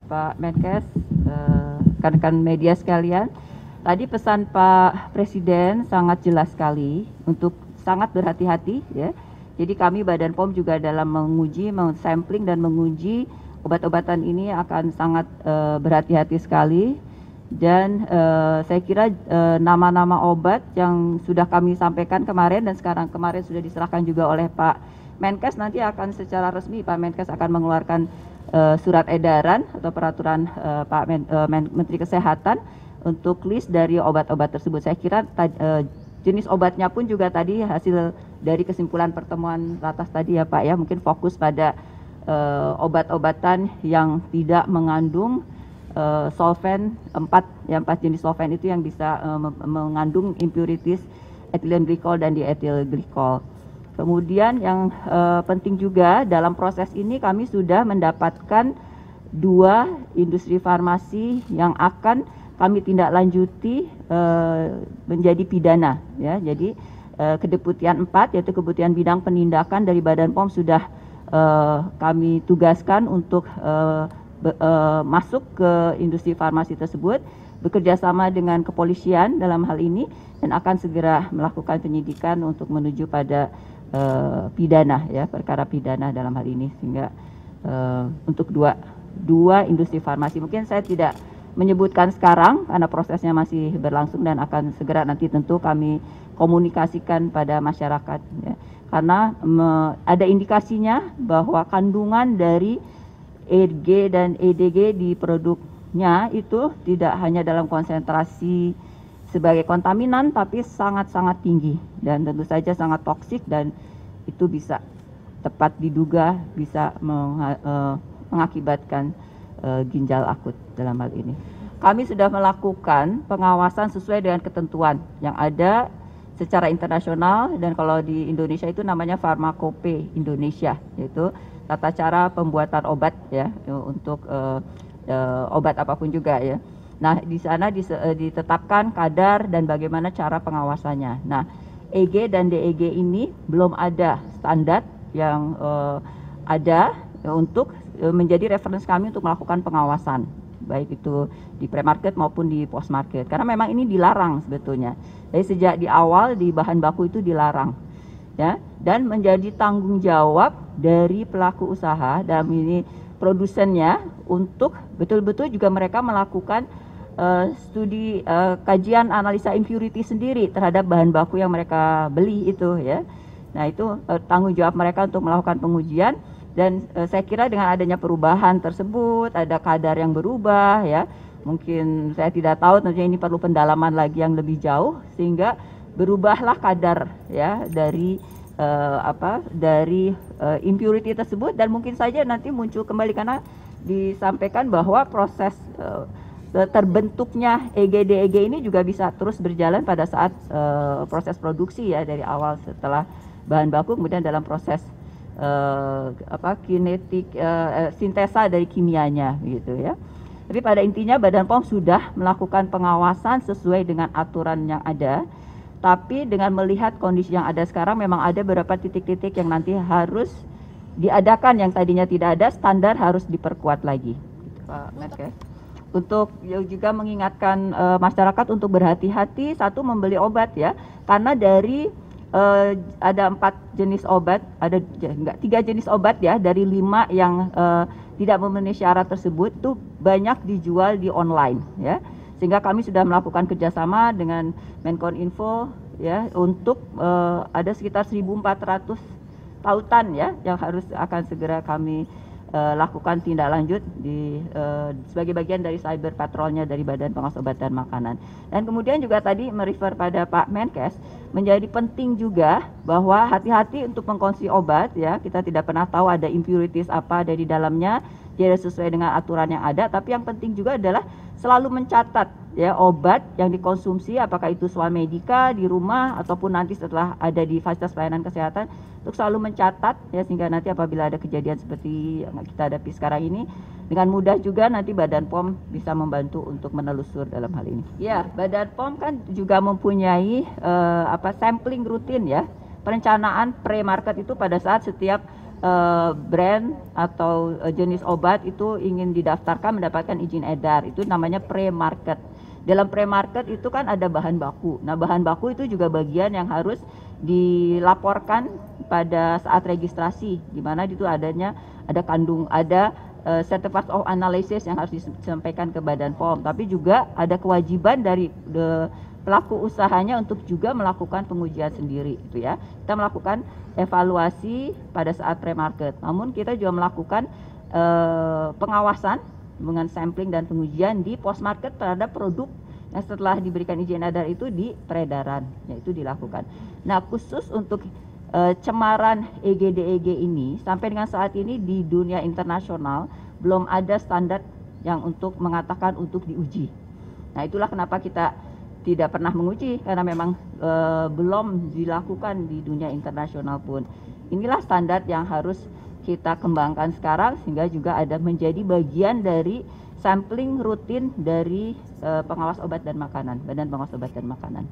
Pak Menkes, rekan-rekan media sekalian, tadi pesan Pak Presiden sangat jelas sekali untuk sangat berhati-hati ya. Jadi kami Badan POM juga dalam menguji, sampling dan menguji obat-obatan ini akan sangat berhati-hati sekali. Dan saya kira nama-nama obat yang sudah kami sampaikan kemarin dan kemarin sudah diserahkan juga oleh Pak Menkes, nanti akan secara resmi Pak Menkes akan mengeluarkan surat edaran atau peraturan Pak Menteri Kesehatan untuk list dari obat-obat tersebut. Saya kira jenis obatnya pun juga tadi hasil dari kesimpulan pertemuan ratas tadi ya Pak ya, mungkin fokus pada obat-obatan yang tidak mengandung solvent 4 jenis solvent itu yang bisa mengandung impurities ethylene glycol dan diethyl glycol. Kemudian yang penting juga dalam proses ini kami sudah mendapatkan 2 industri farmasi yang akan kami tindak lanjuti menjadi pidana ya. Jadi kedeputian 4 yaitu Kedeputian Bidang Penindakan dari Badan POM sudah kami tugaskan untuk masuk ke industri farmasi tersebut, bekerja sama dengan kepolisian dalam hal ini dan akan segera melakukan penyidikan untuk menuju pada pidana ya, perkara pidana dalam hal ini, sehingga untuk dua industri farmasi. Mungkin saya tidak menyebutkan sekarang karena prosesnya masih berlangsung dan akan segera nanti tentu kami komunikasikan pada masyarakat ya. Karena ada indikasinya bahwa kandungan dari EG dan EDG di produknya itu tidak hanya dalam konsentrasi sebagai kontaminan tapi sangat-sangat tinggi dan tentu saja sangat toksik, dan itu bisa tepat diduga bisa mengakibatkan ginjal akut dalam hal ini. Kami sudah melakukan pengawasan sesuai dengan ketentuan yang ada secara internasional, dan kalau di Indonesia itu namanya Farmakope Indonesia, yaitu tata cara pembuatan obat ya untuk obat apapun juga ya. Nah, di sana ditetapkan kadar dan bagaimana cara pengawasannya. Nah, EG dan DEG ini belum ada standar yang ada untuk menjadi referensi kami untuk melakukan pengawasan, baik itu di pre-market maupun di post-market. Karena memang ini dilarang sebetulnya. Jadi sejak di awal di bahan baku itu dilarang. Ya, dan menjadi tanggung jawab dari pelaku usaha dalam ini produsennya untuk betul-betul juga mereka melakukan studi kajian analisa impurity sendiri terhadap bahan baku yang mereka beli itu ya. Nah, itu tanggung jawab mereka untuk melakukan pengujian, dan saya kira dengan adanya perubahan tersebut ada kadar yang berubah ya. Mungkin saya tidak tahu, tentunya ini perlu pendalaman lagi yang lebih jauh sehingga berubahlah kadar ya dari impurity tersebut, dan mungkin saja nanti muncul kembali karena disampaikan bahwa proses terbentuknya EG-DEG ini juga bisa terus berjalan pada saat proses produksi ya, dari awal setelah bahan baku kemudian dalam proses kinetik sintesa dari kimianya gitu ya. Tapi pada intinya Badan POM sudah melakukan pengawasan sesuai dengan aturan yang ada. Tapi dengan melihat kondisi yang ada sekarang, memang ada beberapa titik-titik yang nanti harus diadakan yang tadinya tidak ada, standar harus diperkuat lagi. Pak Menkes. Untuk juga mengingatkan masyarakat untuk berhati-hati, satu membeli obat ya, karena dari ada 4 jenis obat, ada 3 jenis obat ya, dari 5 yang tidak memenuhi syarat tersebut itu banyak dijual di online ya. Sehingga kami sudah melakukan kerjasama dengan Menkominfo ya untuk ada sekitar 1.400 tautan ya yang akan segera kami lakukan tindak lanjut sebagai bagian dari cyber patrolnya dari Badan Pengawas Obat dan Makanan. Dan kemudian juga tadi merefer pada Pak Menkes, menjadi penting juga bahwa hati-hati untuk mengkonsumsi obat ya. Kita tidak pernah tahu ada impurities apa ada di dalamnya, tidak sesuai dengan aturan yang ada. Tapi yang penting juga adalah selalu mencatat ya obat yang dikonsumsi, apakah itu swamedika di rumah ataupun nanti setelah ada di fasilitas pelayanan kesehatan, untuk selalu mencatat ya, sehingga nanti apabila ada kejadian seperti yang kita hadapi sekarang ini, dengan mudah juga nanti Badan POM bisa membantu untuk menelusur dalam hal ini. Ya, Badan POM kan juga mempunyai sampling rutin ya, perencanaan pre-market itu pada saat setiap brand atau jenis obat itu ingin didaftarkan mendapatkan izin edar, itu namanya pre-market. Dalam pre-market itu kan ada bahan baku. Nah, bahan baku itu juga bagian yang harus dilaporkan pada saat registrasi, di mana itu ada certificate of analysis yang harus disampaikan ke Badan POM, tapi juga ada kewajiban dari pelaku usahanya untuk juga melakukan pengujian sendiri, itu ya. Kita melakukan evaluasi pada saat pre-market. Namun kita juga melakukan pengawasan dengan sampling dan pengujian di post-market terhadap produk yang setelah diberikan izin edar itu di peredaran, yaitu dilakukan. Nah, khusus untuk cemaran EGDEG ini sampai dengan saat ini di dunia internasional belum ada standar yang untuk mengatakan untuk diuji. Nah, itulah kenapa kita tidak pernah menguji, karena memang belum dilakukan di dunia internasional pun. Inilah standar yang harus kita kembangkan sekarang sehingga juga ada menjadi bagian dari sampling rutin dari pengawas obat dan makanan, Badan Pengawas Obat dan Makanan.